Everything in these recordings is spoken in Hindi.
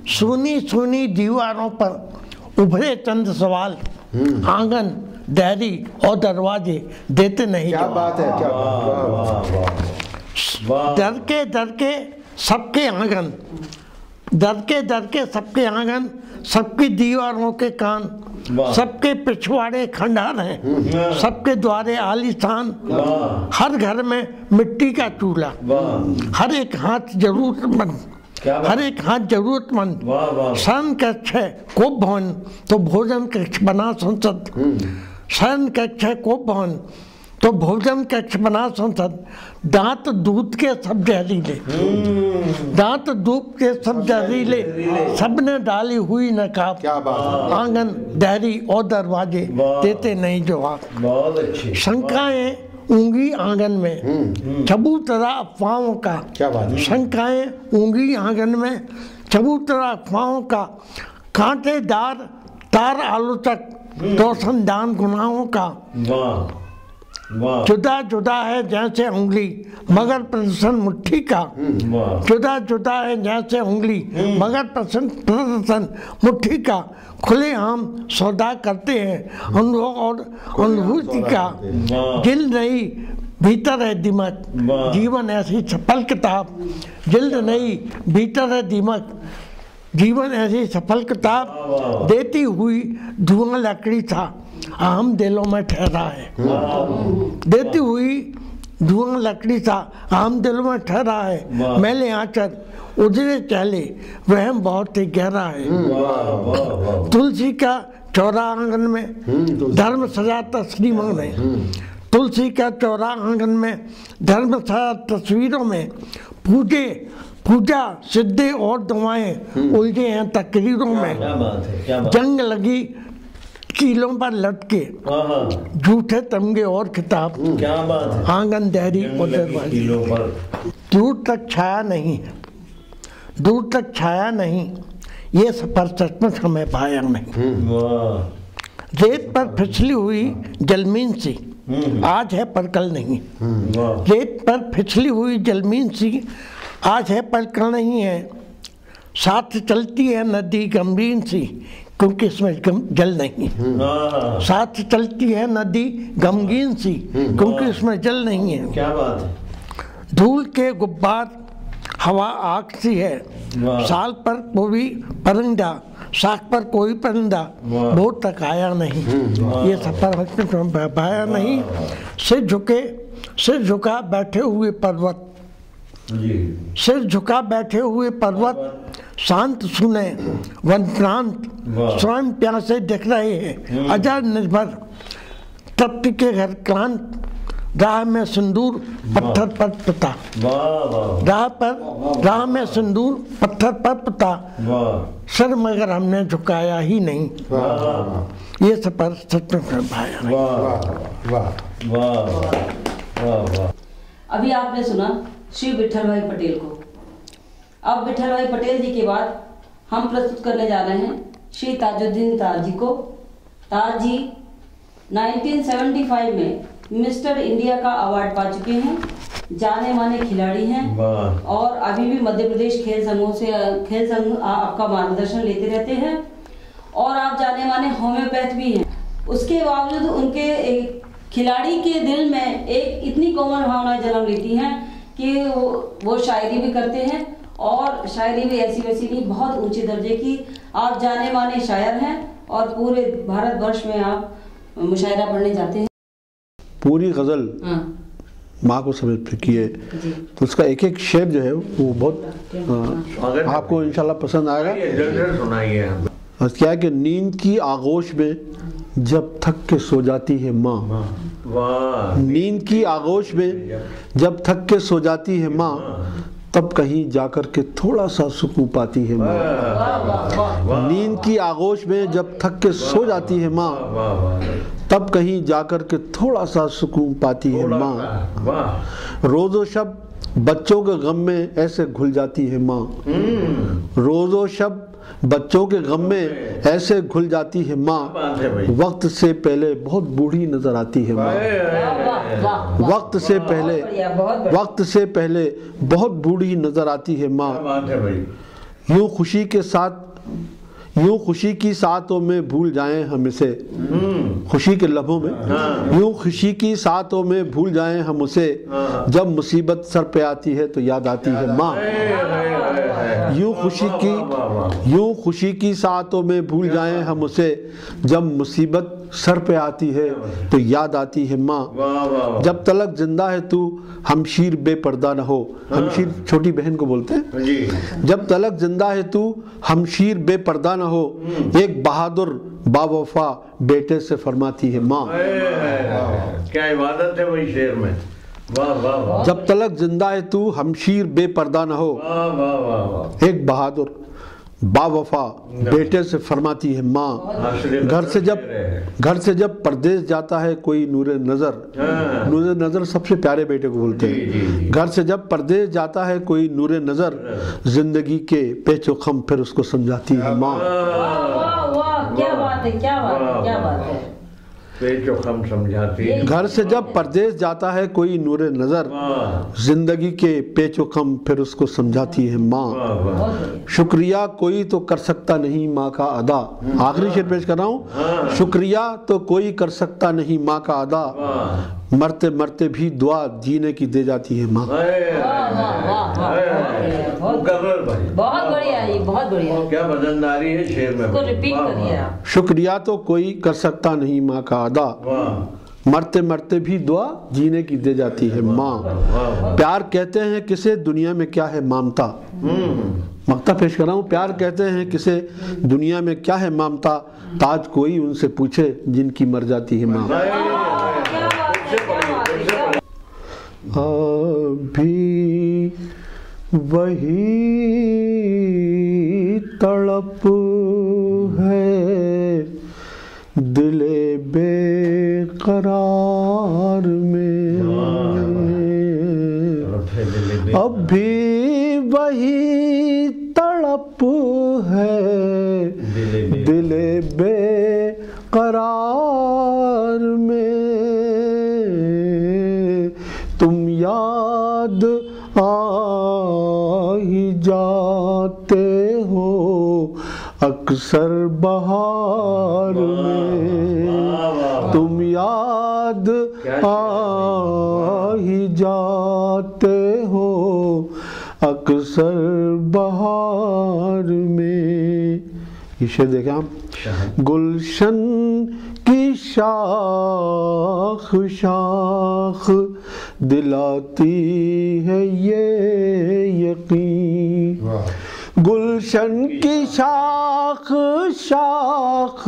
सुनी सुनी दीवारों पर उभरे चंद सवाल, आंगन डेयरी और दरवाजे देते नहीं। क्या बात है, क्या डर के सबके आंगन, डर के सबके आंगन, सबकी दीवारों के कान, सबके पिछवाड़े खंडहर हैं, सबके द्वारे आलीशान, हर घर में मिट्टी का चूल्हा, हर एक हाथ जरूरतमंद, हर एक हाथ जरूरतमंद। शयन कक्ष है कोप भवन तो भोजन कक्ष बना संसद, शयन कक्ष है कोप भवन तो भोजन कक्ष बना संसद। दांत दूध के सब जहरीले, दांत दूध के सब जहरीले, सबने डाली हुई नकाब, क्या बात है। आंगन डेयरी और दरवाजे देते नहीं जवाब। बहुत अच्छी शंकाएं ऊंगी आंगन में, चबूतरा अफवाहों का, क्या बात है। शंकाएं ऊंगी आंगन में, चबूतरा अफवाहों का, कांटेदार तार आलोचक रोशनदान गुनाहों का। वाह वाह जुदा जुदा है जैसे उंगली मगर प्रदर्शन मुट्ठी का, वाह जुदा जुदा है जैसे उंगली मगर प्रदर्शन मुट्ठी का। खुले आम सौदा करते हैं अनुभव और अनुभूति का, जिल नहीं भीतर है दिमक, जीवन ऐसी सफल किताब, जिल्द नहीं भीतर है दिमक, जीवन ऐसी सफल किताब, देती हुई धुआं लकड़ी था आम दिलों में ठहरा है, देती हुई धुआं लकड़ी था आम दिलों में ठहरा है। मैले आंचल उजरे चहले वहम बहुत ही गहरा है। तुलसी का चौरा आंगन में धर्म सजा तस्वीरों में, तुलसी का चौरा आंगन में धर्म सजा तस्वीरों में, पूजा सिद्धे और दुआएं उलझे हैं तकरीरों में। क्या बात है, क्या बात जंग लगी कीलों पर लटके झूठे तमगे और किताब, क्या बात है। आंगन डेयरी और दरवाजे। किलो पर दूर तक छाया नहीं है, दूर तक छाया नहीं, ये सफर सचमुच हमें पाया नहीं। वाह रेत पर फिसली हुई जलमीन सी आज है पर कल नहीं, वाह रेत पर फिसली हुई जलमीन सी आज है पर कल नहीं है। साथ चलती है नदी गंभीर सी क्योंकि इसमें जल नहीं है, साथ चलती है नदी गमगीन सी क्योंकि इसमें जल नहीं है। क्या बात है। धूल के गुब्बार हवा आग सी है, साल पर कोई परिंदा साख पर कोई परिंदा बहुत तक आया नहीं, ये सफर पाया नहीं। सिर झुका बैठे हुए पर्वत, सिर झुका बैठे हुए पर्वत, शांत सुने वन प्रांत, स्वयं प्यासे दिख रहे हैं अजर निर्भर, तप्त के घर क्लांत, राह में सिंदूर पत्थर पर पिता, राह में सिंदूर पत्थर पर पिता, सर मगर हमने झुकाया ही नहीं, ये सफर सच में भाया नहीं। वाह वाह। अभी आपने सुना श्री विठल भाई पटेल को। अब विठल भाई पटेल जी के बाद हम प्रस्तुत करने जा रहे हैं श्री ताजुद्दीन ताज जी को। ताज जी 1975 में मिस्टर इंडिया का अवार्ड पा चुके हैं, जाने माने खिलाड़ी हैं और अभी भी मध्य प्रदेश खेल संघ आपका मार्गदर्शन लेते रहते हैं और आप जाने माने होम्योपैथ भी हैं। उसके बावजूद उनके खिलाड़ी के दिल में एक इतनी कोमल भावनाएं जन्म लेती हैं कि वो शायरी भी करते हैं और शायरी भी ऐसी वैसी नहीं, बहुत ऊंचे दर्जे की आप जाने माने शायर हैं और पूरे भारतवर्ष में आप मुशायरा पढ़ने जाते हैं। पूरी गजल माँ को समर्पित की है, तो उसका एक एक शेर जो है वो बहुत आपको इंशाल्लाह पसंद आएगा। सुनाइए। और क्या है कि नींद की आगोश में जब थक के सो जाती है माँ, नींद की आगोश में जब थक के सो जाती है माँ, तब कहीं जाकर के थोड़ा सा सुकून पाती है माँ। नींद की आगोश में जब थक के सो जाती है माँ, तब कहीं जाकर के थोड़ा सा सुकून पाती है माँ। रोजो शब बच्चों के गम में ऐसे घुल जाती है माँ, रोजो शब बच्चों के गम में ऐसे घुल जाती है माँ। वक्त से पहले बहुत बूढ़ी नजर आती है माँ, वक्त से पहले बहुत बूढ़ी नजर आती है माँ। यूं खुशी के साथ, यूं खुशी की सातों में भूल जाएं हम इसे, खुशी के लम्हों में, यूं खुशी की सातों में भूल जाएं हम उसे, जब मुसीबत सर पे आती है तो याद आती है माँ। यूं खुशी की सातों में भूल जाएं हम उसे, जब मुसीबत सर पे आती है तो याद आती है माँ। जब तलक जिंदा है तू हमशीर बेपर्दा न हो, हमशीर छोटी बहन को बोलते हैं। जब तलक जिंदा है तू हमशीर बेपर्दा न हो, एक बहादुर बावफा बेटे से फरमाती है माँ। क्या इबादत है वही शेर में। वाह वाह वाह। जब तलक जिंदा है तू हमशीर बेपर्दा न हो, वाह वाह वाह वाह। एक बहादुर बावफा बेटे से फरमाती है माँ। घर से जब परदेश जाता है कोई नूरे नजर, नूरे नजर सबसे प्यारे बेटे को बोलते हैं। घर से जब परदेश जाता है कोई नूरे नजर, जिंदगी के पेचो खम फिर उसको समझाती है माँ। क्या बात है, क्या बात है, क्या बात है। पेचो खम समझाती है। घर से जब परदेश जाता है कोई नूरे नजर, जिंदगी के पेचो खम फिर उसको समझाती है माँ। शुक्रिया कोई तो कर सकता नहीं माँ का अदा, आखिरी शेर पेश कर रहा हूँ। शुक्रिया तो कोई कर सकता नहीं माँ का अदा, मरते मरते भी दुआ जीने की दे जाती है माँ। बहुत बढ़िया, ये बहुत बढ़िया। क्या वजनदारी है शेर में। इसको रिपीट करिए आप। शुक्रिया तो कोई कर सकता नहीं माँ का अदा, मरते मरते भी दुआ जीने की दे जाती है माँ। प्यार कहते हैं किसे दुनिया में क्या है मामता, मक्ता पेश कर रहा हूँ। प्यार कहते हैं किसे दुनिया में क्या है मामता, ताज कोई उनसे पूछे जिनकी मर जाती है माँ। अभी वही तड़प है दिले बेकरार में, अब भी वही तड़प है दिले बेकरार में, तुम याद आ ही जाते हो अक्सर बहार में, तुम याद आ ही जाते हो अक्सर बहार में। ये शेर देखें आप। गुलशन की शाख शाख दिलाती है ये यकीन, गुलशन की शाख शाख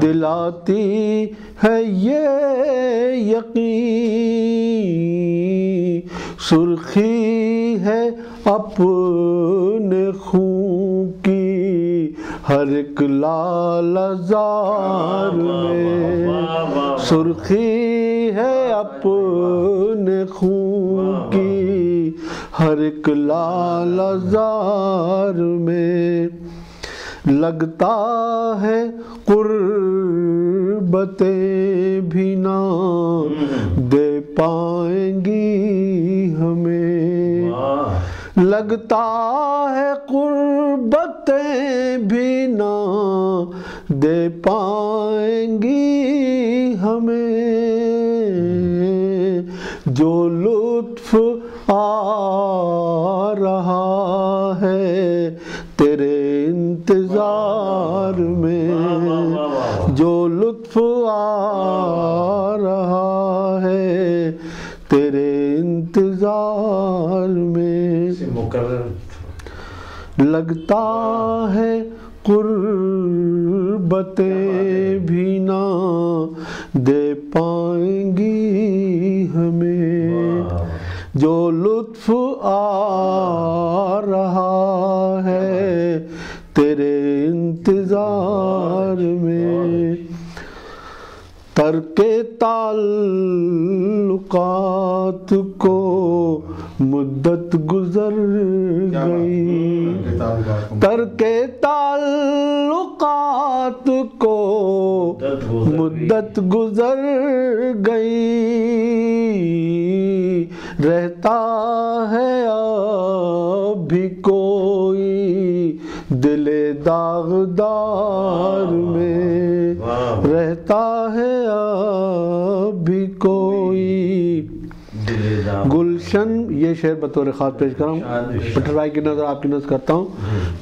दिलाती है ये यकीन, सुर्खी है अपने खून की हर एक लालजार में, सुर्खी है अपने खून की हर एक लालजार में, लगता है कुर्बतें भी ना दे पाएंगी हमें, लगता है कुर्बतें भी ना दे पाएंगी हमें, जो लुत्फ आ रहा है तेरे इंतजार में, जो लुत्फ आ रहा है तेरे इंतजार में, लगता है कुर्बतें भी ना दे पाएंगी हमें, जो लुत्फ आ रहा है तेरे इंतजार में, तरके ताल्लुकात को मुद्दत गुजर गई, तरके ताल्लुकात को मुद्दत गुजर गई, रहता है अब भी कोई दिले दागदार में रहता है अब भी कोई। गुलशन, ये शेर बतौर खास पेश कर रहा हूँ, पटल भाई की नजर आपकी नजर करता हूँ।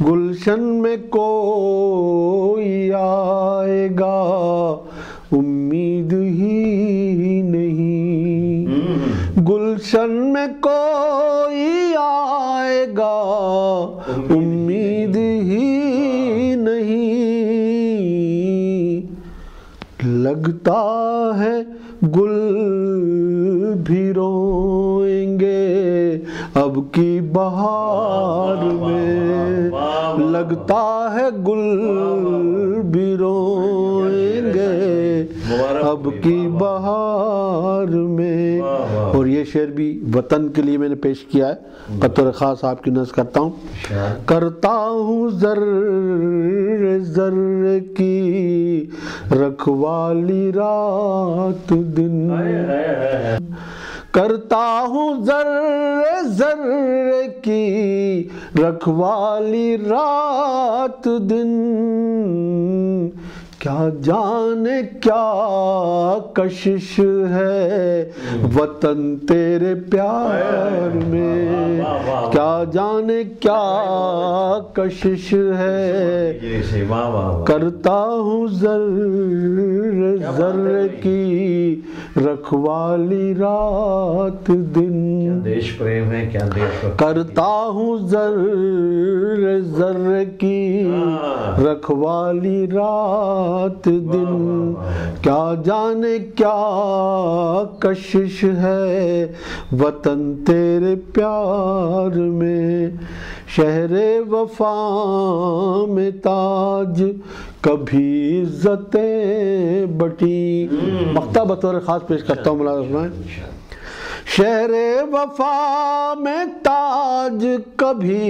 गुलशन में कोई आएगा उम्मीद ही नहीं, गुलशन में कोई आएगा उम्मीद ही नहीं, लगता है गुल भी रोएंगे अब की बहार में, लगता है गुल भी रोएंगे अब की बहार में। और ये शेर भी वतन के लिए मैंने पेश किया है, बतौर खास आपकी नज़र करता हूँ। करता हूँ ज़र्रे ज़र्रे की रखवाली रात दिन, करता हूँ ज़र्रे ज़र्रे की रखवाली रात दिन, क्या जाने क्या कशिश है वतन तेरे प्यार में, क्या जाने क्या कशिश है, करता हूँ ज़र्रे ज़र्रे की रखवाली रात दिन। देश प्रेम है, क्या देश, करता हूँ ज़र्रे ज़र्रे की रखवाली रात दिन, क्या जाने क्या कशिश है वतन तेरे प्यार में। शहरे वफा में ताज कभी इज्जतें बटी, मक्ता बतौर खास पेश करता हूँ मुलाज़िम। शहरे वफा में ताज कभी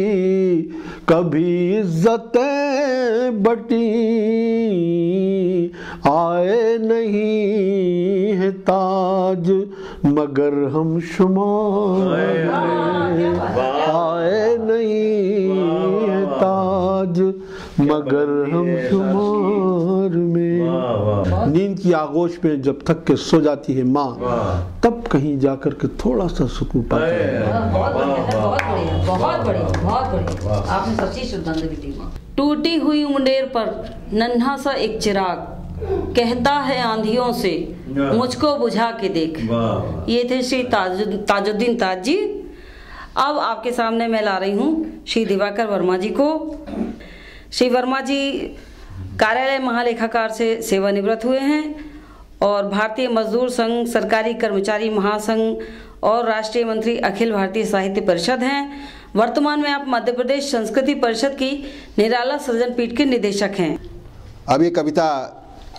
कभी इज्जतें बटी, आए नहीं है ताज मगर हम शुमार में, आए नहीं है ताज मगर हम शुमार में। नींद की आगोश में जब थक के सो जाती है माँ, तब कहीं जाकर के थोड़ा सा सुकून पाता है। बहुत बढ़िया, बहुत बढ़िया, बहुत बढ़िया, बहुत बढ़िया, आपने सच्ची श्रद्धांजलि दी। टूटी हुई मुंडेर पर नन्हा सा एक चिराग कहता है आंधियों से मुझको बुझा के देख। ये थे श्री ताजुद्दीन ताज जी। अब आपके सामने मैं ला रही हूँ श्री दिवाकर वर्मा जी को। श्री वर्मा जी कार्यालय महालेखाकार से सेवानिवृत्त हुए हैं और भारतीय मजदूर संघ, सरकारी कर्मचारी महासंघ और राष्ट्रीय मंत्री अखिल भारतीय साहित्य परिषद हैं। वर्तमान में आप मध्य प्रदेश संस्कृति परिषद की निराला सृजन पीठ के निदेशक हैं। अब ये कविता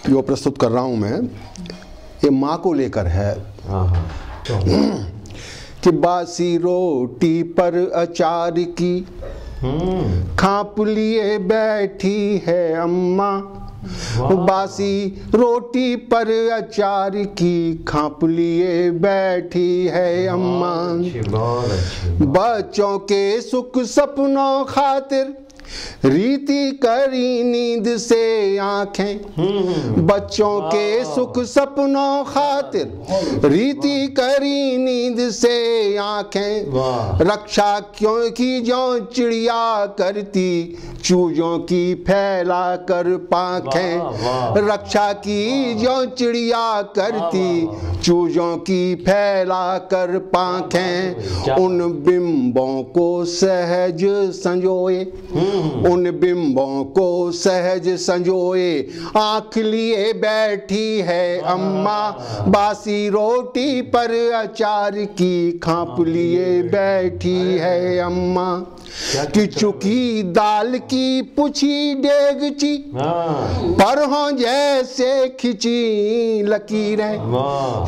जो प्रस्तुत कर रहा हूँ मैं, ये माँ को लेकर है। कि बासी रोटी पर अचार की खाप लिए बैठी है अम्मा, बासी रोटी पर अचार की खाप लिए बैठी है अम्मा। बच्चों के सुख सपनों खातिर रीति करी नींद से आंखें, बच्चों के सुख सपनों खातिर रीति करी नींद से आंखें। रक्षा क्यों की जो चिड़िया करती चूजों की फैला कर पांखें, रक्षा की जो चिड़िया करती चूजों की फैला कर पांखें। उन बिंबों को सहज संजोए, उन बिंबों को सहज संजोए आँख लिए बैठी है अम्मा, बासी रोटी पर अचार की खाप लिए बैठी है अम्मा। कि चुकी दाल की पुछी डेगची पर हो जैसे खिंची लकीरें,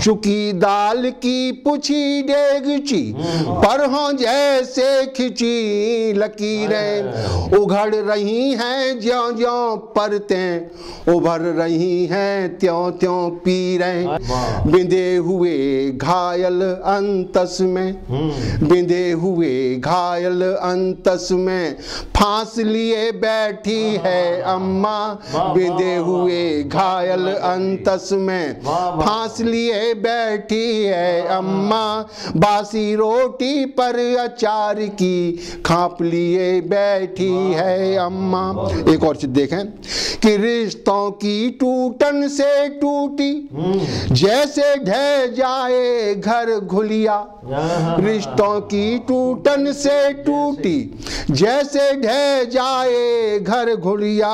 चुकी दाल की पुछी डेगची पर हो जैसे खिंची लकीरें। उघड़ रही हैं ज्यों ज्यों परतें, उभर रही हैं त्यों त्यों पीरें। बिंधे हुए घायल अंतस में, बिंधे हुए घायल अंतस अंतस में फांस लिए बैठी है अम्मा, बिंधे हुए घायल अंतस में फांस लिए बैठी है अम्मा, बासी रोटी पर अचार की खाप लिए बैठी है अम्मा। एक और चीज देखें कि रिश्तों की टूटन से टूटी जैसे ढह जाए घर घुलिया, रिश्तों की टूटन से टूटी जैसे ढह जाए घर घुलिया,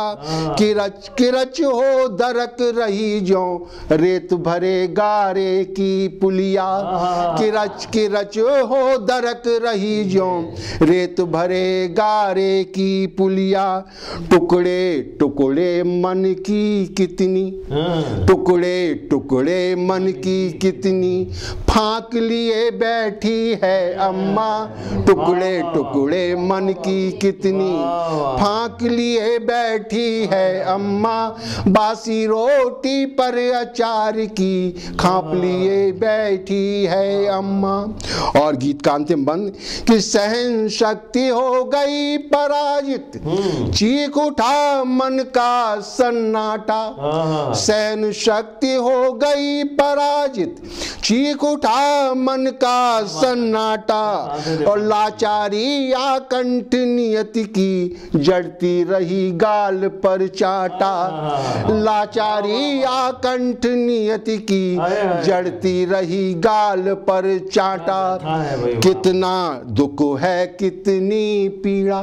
किरच किरच हो दरक रही जो रेत भरे गारे की पुलिया, किरच किरच हो दरक रही जो रेत भरे गारे की पुलिया, टुकड़े टुकड़े मन की कितनी, टुकड़े टुकड़े मन की कितनी फांक लिए बैठी है अम्मा, टुकड़े टुकड़े मन की कितनी फांक लिए बैठी है अम्मा, बासी रोटी पर अचार की खाप लिए बैठी है अम्मा। और गीत का अंतिम बंद कि सहन शक्ति हो गई पराजित, चीख उठा मन का सन्नाटा, सहन शक्ति हो गई पराजित, चीख उठा मन का सन्नाटा, और लाचारी आकंठ नियति की जड़ती रही गाल पर चाटा, लाचारी आकंठ नियति की जड़ती रही गाल पर चाटा, कितना दुख है कितनी पीड़ा,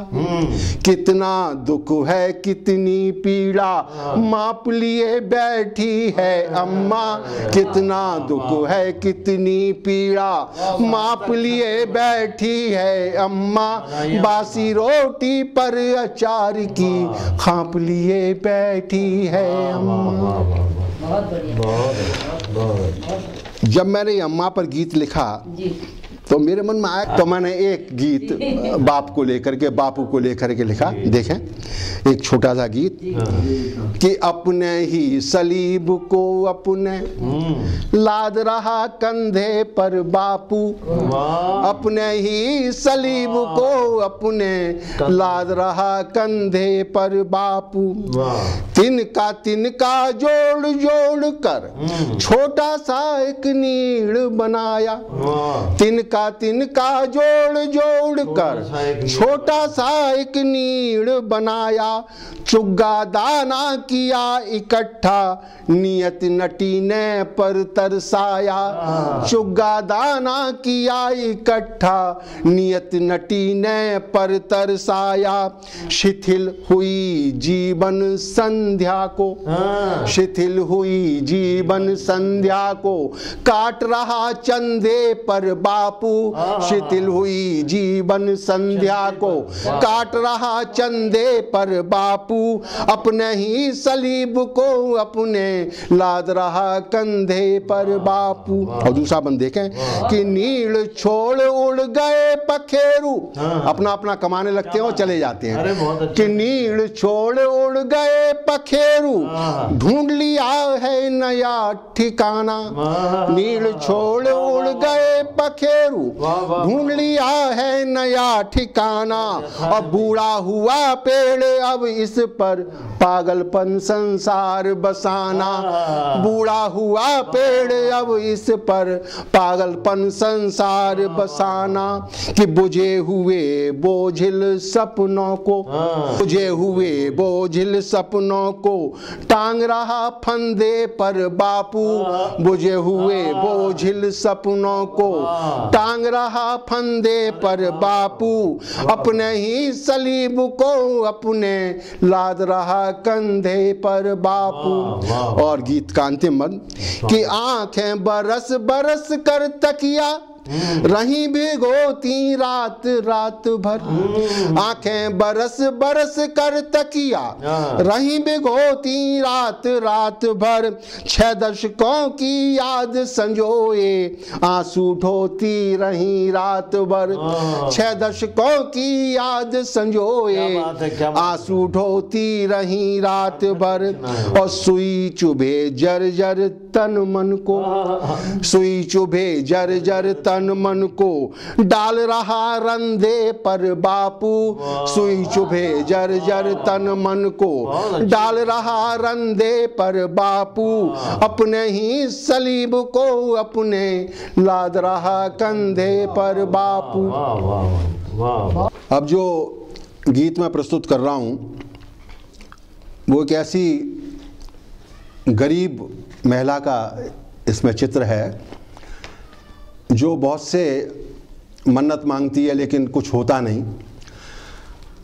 कितना दुख है कितनी पीड़ा माप लिए बैठी है अम्मा, कितना दुख है कितनी पीड़ा माप लिए बैठी है अम्मा, बासी रोटी पर अचार की खाप लिए बैठी है अम्मा। बहुत बढ़िया। जब मैंने अम्मा पर गीत लिखा तो मेरे मन में आया, तो मैंने एक गीत बाप को लेकर के, बापू को लेकर के लिखा। देखें एक छोटा सा गीत कि अपने ही सलीब को अपने लाद रहा कंधे पर बापू, अपने ही सलीब को अपने लाद रहा कंधे पर बापू, तिनका जोड़ जोड़ कर छोटा सा एक नीड़ बनाया, तिनका जोड़ जोड़ कर छोटा सा एक नीड़ बनाया, चुग्गा दाना किया इकट्ठा नियत नटी ने पर तरसाया, चुग्गा दाना किया इकट्ठा नियत नटी ने पर तरसाया, शिथिल हुई जीवन संध्या को, शिथिल हुई जीवन संध्या को काट रहा चंदे पर बापू, शिथिल हुई जीवन संध्या को काट रहा चंदे पर बापू, अपने ही सलीब को अपने लाद रहा कंधे पर बापू। और दूसरा बंद देखें कि नीड़ छोड़ उड़ गए पखेरू, अपना अपना कमाने लगते हैं और चले जाते हैं, कि नीड़ छोड़ उड़ गए पखेरू ढूंढ लिया है नया ठिकाना, नीड़ छोड़ उड़ गए पखेरू ढूंढ लिया है नया ठिकाना, और बूढ़ा हुआ पेड़ अब इस पर पागलपन संसार बसाना, बूढ़ा हुआ पेड़ अब इस पर पागलपन संसार बसाना, कि बुझे हुए बोझिल सपनों को, बुझे हुए बोझिल सपनों को टांग रहा फंदे पर बापू, बुझे हुए बोझिल सपनों को टांग रहा फंदे पर बापू, अपने ही सलीब को अपने लाद रहा कंधे पर बापू। और गीत का अंतिम बंद कि आंखें बरस बरस कर तकिया रही भिगोती रात रात भर, आंखें बरस बरस कर तकिया रही भिगोती रात रात भर, 6 दशकों की याद संजोए आंसू ढोती रही रात भर, 6 दशकों की याद संजोए आंसू ढोती रही रात भर, और सुई चुभे जर जर तन मन को, सुई चुभे जर जर तन मन को डाल रहा रंधे पर बापू, सुई चुभे जर्जर तन मन को डाल रहा रंधे पर बापू, अपने ही सलीब को अपने लाद रहा कंधे पर बापू। अब जो गीत मैं प्रस्तुत कर रहा हूँ वो एक ऐसी गरीब महिला का इसमें चित्र है जो बहुत से मन्नत मांगती है लेकिन कुछ होता नहीं।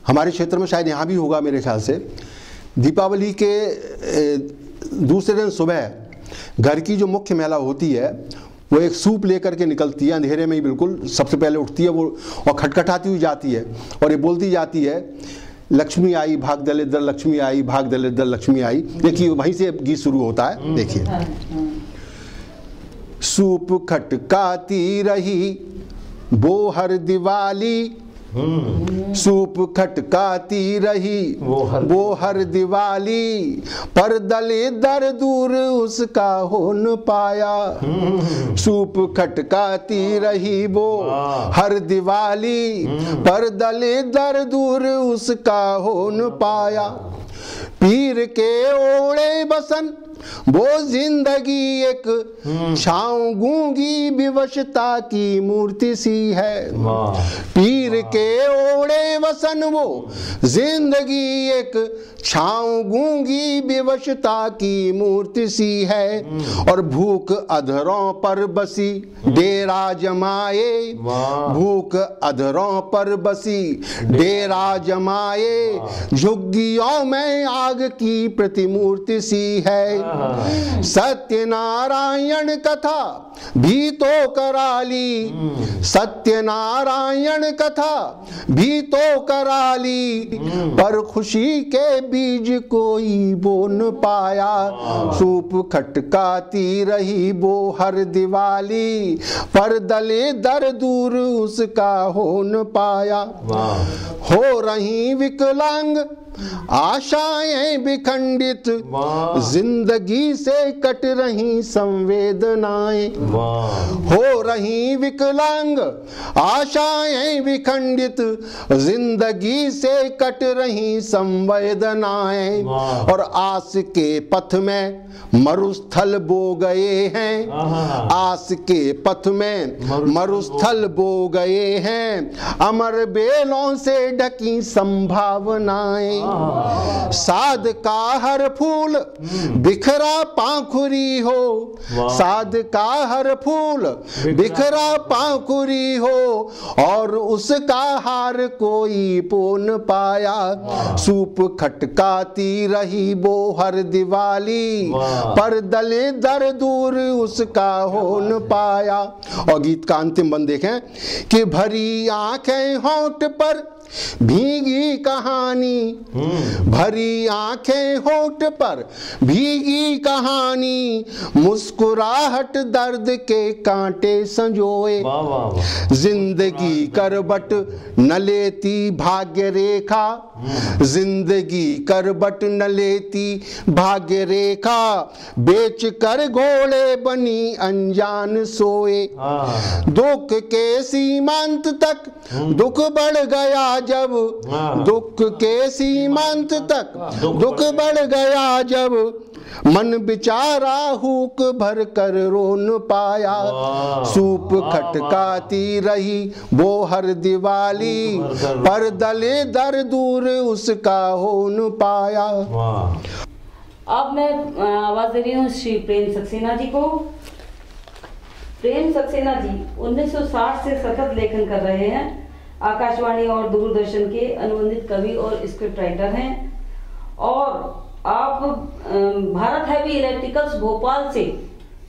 हमारे क्षेत्र में शायद यहाँ भी होगा मेरे ख्याल से। दीपावली के दूसरे दिन सुबह घर की जो मुख्य महिला होती है वो एक सूप लेकर के निकलती है, अंधेरे में ही बिल्कुल सबसे पहले उठती है वो और खटखटाती हुई जाती है और ये बोलती जाती है, लक्ष्मी आई भाग दलिद्र, लक्ष्मी आई भाग दलिद्र, लक्ष्मी आई। देखिए वहीं से गीत शुरू होता है। देखिए, सूप खटकाती रही वो हर दिवाली, सूप खटकाती रही वो हर दिवाली, पर दलिद्र दूर उसका हो न पाया। सूप खटकाती रही वो हर दिवाली, पर दलिद्र दूर उसका हो न पाया। पीर के ओढ़े बसन वो जिंदगी एक छाँव गूंगी विवशता की मूर्ति सी है। पीर के ओढ़े वसन वो जिंदगी एक छाँव गूंगी विवशता की मूर्ति सी है। और भूख अधरों पर बसी डेरा जमाए, भूख अधरों पर बसी डेरा जमाए, झुग्गियों में आग की प्रतिमूर्ति सी है। सत्यनारायण कथा भी तो कराली, सत्यनारायण कथा भी तो कराली, पर खुशी के बीज कोई बो न पाया। सूप खटकाती रही वो हर दिवाली, पर दलिद्र दूर उसका हो न पाया। हो रही विकलांग आशाएं विखंडित, जिंदगी से कट रही संवेदनाएं। हो रही विकलांग आशाएं विखंडित, जिंदगी से कट रही संवेदनाएं। और आस के पथ में मरुस्थल बो गए हैं, आस के पथ में मरुस्थल बो गए हैं, अमर बेलों से ढकी संभावनाएं। साध का हर फूल बिखरा पाखुरी हो, साध का हर फूल बिखरा पाखुरी हो, और उसका हार कोई पोन पाया। सूप खटकाती रही वो हर दिवाली, पर दलिद्र दूर उसका हो न पाया। और गीत का अंतिम बंद देखें कि भरी आंखें होंठ पर भीगी कहानी, भरी आंखें होंठ पर भीगी कहानी, मुस्कुराहट दर्द के कांटे संजोए। जिंदगी करवट न लेती भाग्य रेखा, जिंदगी करवट न लेती भाग्य रेखा, बेच कर घोड़े बनी अनजान सोए। दुख के सीमांत तक दुख बढ़ गया जब, दुख के सीमांत तक दुख बढ़ गया जब, मन बेचारा हुक भर कर रो न पाया। सूप खटकाती रही वो हर दिवाली, पर दलिद्र दूर उसका हो न पाया। अब मैं आवाज दे रही हूँ श्री प्रेम सक्सेना जी को। प्रेम सक्सेना जी 1960 से सतत लेखन कर रहे हैं। आकाशवाणी और दूरदर्शन के अनुबंधित कवि और स्क्रिप्ट राइटर हैं, और आप भारत हैवी इलेक्ट्रिकल्स भोपाल से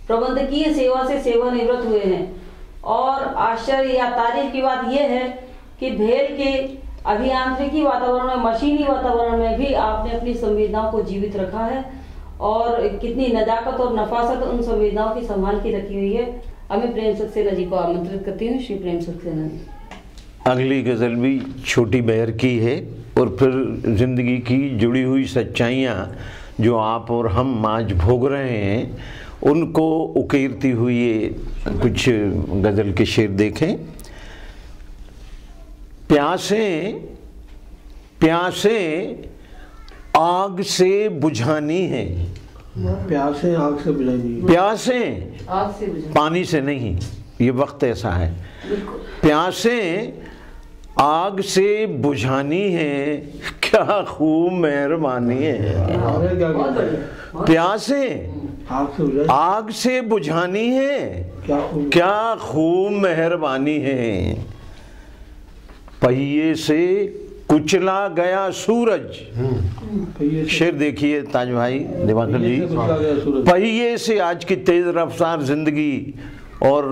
प्रबंधकीय सेवा से सेवानिवृत्त हुए हैं। और आश्चर्य या तारीफ की बात यह है कि भेल के अभियांत्रिकी वातावरण में, मशीनी वातावरण में भी आपने अपनी संवेदनाओं को जीवित रखा है, और कितनी नजाकत और नफासत उन संवेदनाओं की संभाल के रखी हुई है। हमें प्रेम सक्सेना जी को आमंत्रित करती हूँ। श्री प्रेम सक्सेना जी। अगली गज़ल भी छोटी बहर की है, और फिर ज़िंदगी की जुड़ी हुई सच्चाइयाँ जो आप और हम आज भोग रहे हैं उनको उकेरती हुई ये कुछ गज़ल के शेर देखें। प्यासें प्यासें आग से बुझानी है, प्यासें आग से बुझानी है, प्यासें आग से बुझानी, पानी से नहीं, ये वक्त ऐसा है। प्यासें आग से बुझानी है, क्या खूब मेहरबानी है। अरे क्या बहुत कहते हैं? बढ़िया। प्यासें आग से बुझानी, आग से बुझानी है, क्या खूब मेहरबानी है। पहिए से कुचला गया सूरज। शेर देखिए ताज भाई दिवाकर जी। पहिए से आज की तेज रफ्तार जिंदगी और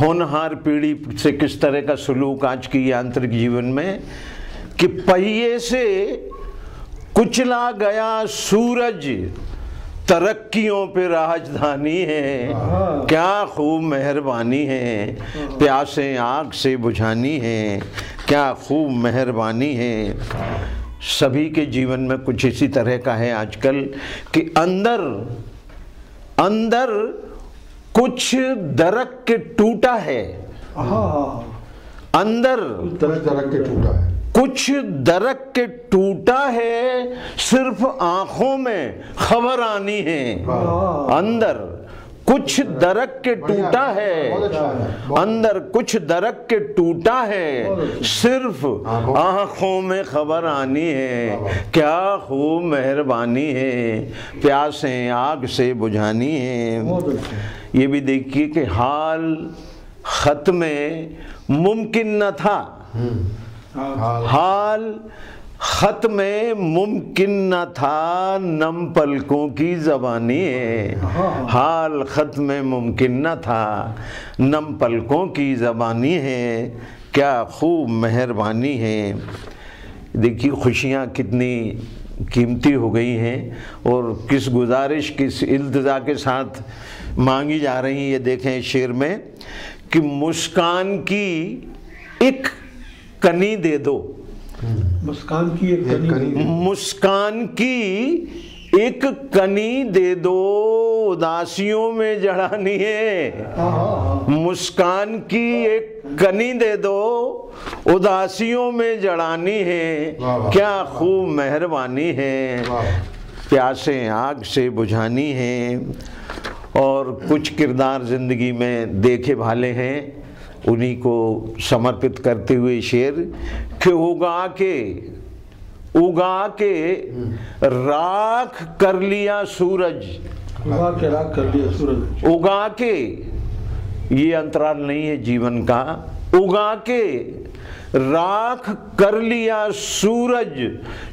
होनहार पीढ़ी से किस तरह का सलूक आज की यांत्रिक जीवन में, कि पहिए से कुचला गया सूरज, तरक्कियों पे राजधानी है, क्या खूब मेहरबानी है। प्यासें आग से बुझानी है, क्या खूब मेहरबानी है। सभी के जीवन में कुछ इसी तरह का है आजकल कि अंदर अंदर कुछ दरक के टूटा है, अंदर दरक के टूटा है, कुछ दरक के टूटा है, सिर्फ आंखों में खबर आनी है। अंदर कुछ दरक के टूटा है, अंदर कुछ दरक के टूटा है, सिर्फ आंखों में खबर आनी है, क्या खूब मेहरबानी है। प्यासें आग से बुझानी है। ये भी देखिए कि हाल खत में मुमकिन न था, हाल खत में मुमकिन न था, नम पलकों की ज़बानी है। हाल खत में मुमकिन न था, नम पलकों की ज़बानी है, क्या खूब मेहरबानी है। देखिए खुशियाँ कितनी कीमती हो गई हैं और किस गुजारिश किस इल्तिजा के साथ मांगी जा रही है। ये देखें शेर में कि मुस्कान की एक कनी दे दो, मुस्कान की एक कनी, मुस्कान की एक कनी दे दो, उदासियों में जड़ानी है। मुस्कान की एक कनी दे दो, उदासियों में जड़ानी है, क्या खूब मेहरबानी है। प्यासें आग से बुझानी है। और कुछ किरदार जिंदगी में देखे भाले हैं, उन्हीं को समर्पित करते हुए शेर कि उगा के राख कर लिया सूरज, उगा के राख कर लिया सूरज, उगा के, ये अंतराल नहीं है जीवन का, उगा के राख कर लिया सूरज,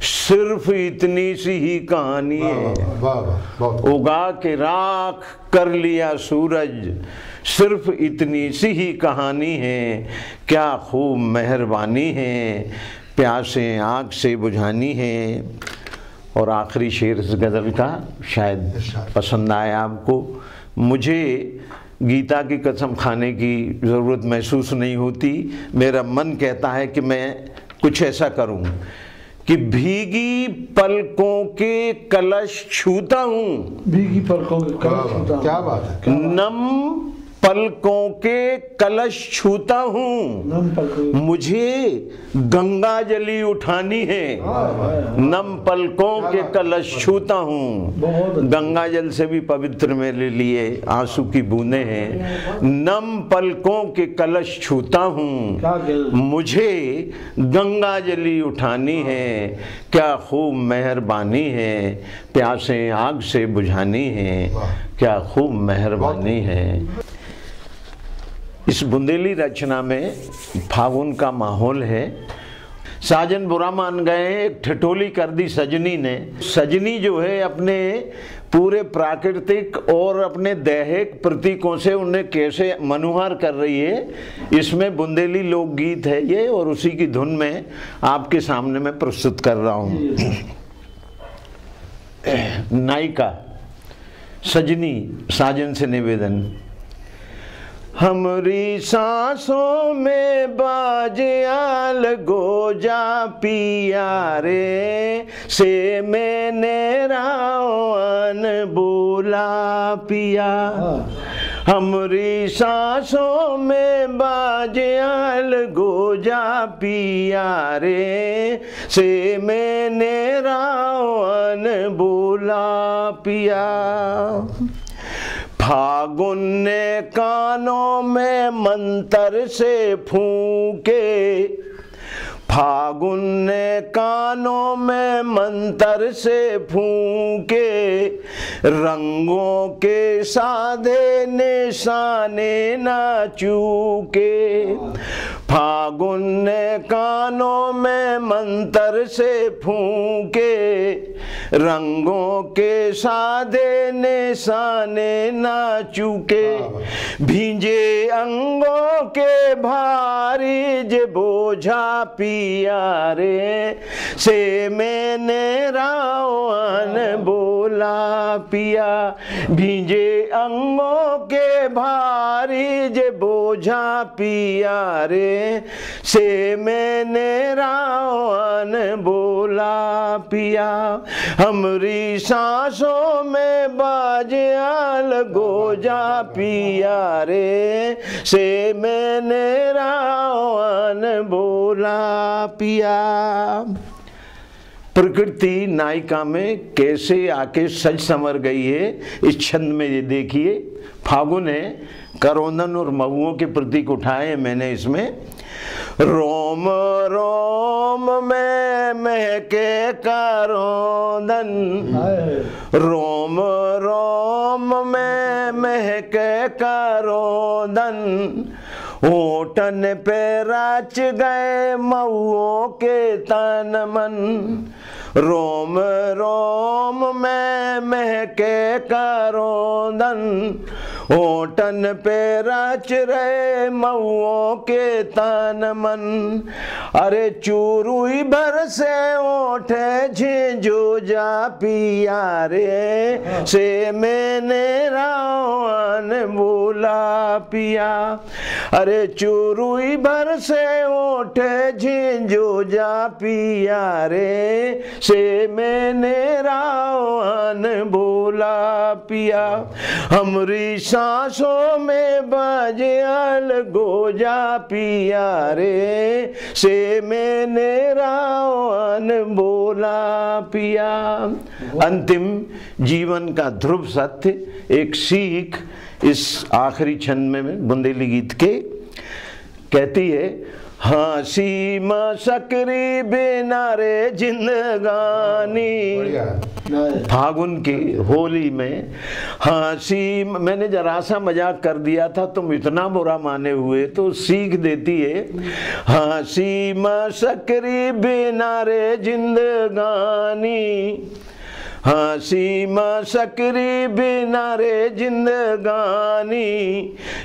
सिर्फ इतनी सी ही कहानी है। उगा के राख कर लिया सूरज, सिर्फ इतनी सी ही कहानी है, क्या खूब मेहरबानी है। प्यासें आग से बुझानी है। और आखिरी शेर इस गज़ल का शायद पसंद आया आपको। मुझे गीता की कसम खाने की ज़रूरत महसूस नहीं होती, मेरा मन कहता है कि मैं कुछ ऐसा करूं कि भीगी पलकों के कलश छूता हूँ, भीगी पलकों के कलश छूता हूँ, क्या बात है, नम पलकों के कलश छूता हूँ, मुझे गंगा जली उठानी है। नम पलकों के कलश छूता हूँ, गंगा जल से भी पवित्र मेरे लिए आंसू की बूंदें हैं। नम पलकों के कलश छूता हूँ, मुझे गंगा जली उठानी है, क्या खूब मेहरबानी है। प्यासें आग से बुझानी है, क्या खूब मेहरबानी है। इस बुंदेली रचना में फागुन का माहौल है। साजन बुरा मान गए, एक ठिठोली कर दी सजनी ने। सजनी जो है अपने पूरे प्राकृतिक और अपने दैहिक प्रतीकों से उन्हें कैसे मनुहार कर रही है, इसमें बुंदेली लोकगीत है ये, और उसी की धुन में आपके सामने मैं प्रस्तुत कर रहा हूँ। नायिका सजनी साजन से निवेदन। हमरी सांसों में बाजे आल गोजा पिया रे, से मैंने रावन बोला, पिया, हमरी सांसों में बाजियाल गोजा पिया रे, से मैंने रावण बोला पिया। फागुन ने कानों में मंत्र से फूके, फागुन ने कानों में मंत्र से फूके, रंगों के साधे निशाने ना चूके। फागुन ने कानों में मंत्र से फूके, रंगों के साधे निशाने ना चूके। भींजे अंगों के भारी जे बोझा पिया रे, से मैंने रावण बोला पिया। भींजे अंगों के भारी जे बोझा पिया रे, से मैंने रावण बोला पिया। हमरी सांसों में बाजियाल गोजा पिया रे, से मैंने रावण बोला पिया। प्रकृति नायिका में कैसे आके सज संवर गई है इस छंद में, ये देखिए। फागुन है, करोंदन और महुओं के प्रतीक उठाए हैं मैंने इसमें। रोम रोम में महके करोंदन, रोम रोम में महके करोंदन, होठन पे राच गए महुओं के तन मन। रोम रोम में महके करोंदन, होठन पे राच रहे महुओं के तन मन। अरे चूरुई भर से ओठे झिंझो जा पिया रे, से मैंने रावण बोला पिया। अरे चूरुई भर से ओठे झिंझो जा पिया रे, से मैंने रावण बोला पिया। हमरी सांसों में बाजियाल गोजा पिया रे, से मैंने रावण बोला पिया। अंतिम जीवन का ध्रुव सत्य, एक सीख इस आखिरी छंद में बुंदेली गीत के कहती है। हाँसी मसकरी बिना रे जिंदगानी, फागुन की होली में हाँसी, मैंने जरा सा मजाक कर दिया था, तुम इतना बुरा माने हुए, तो सीख देती है। हाँसी मसकरी बिना रे जिंदगानी, हाँसी मसकरी बिना रे जिंदगानी,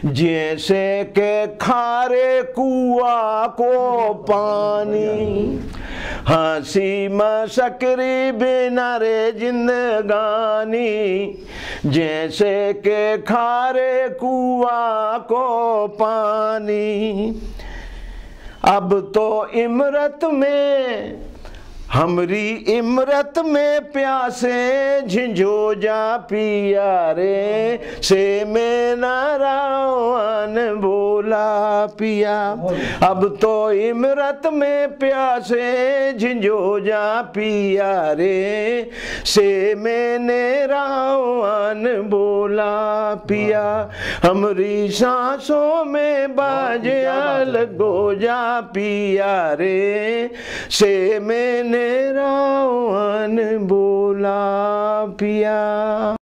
जैसे के खारे कुआ को पानी। हाँसी मसकरी बिना रे जिंदगानी, जैसे के खारे कुआ को पानी। अब तो इमरत में, हमरी इमरत में प्यासे झिंझो जा पिया रे, से मैंने रावण बोला पिया। अब तो इमरत में प्यासे झिंझो जा पिया रे, से मैंने रावण बोला पिया। हमरी सांसों में बाजियाल गोजा पिया रे, से मैंने रावण बोला पिया।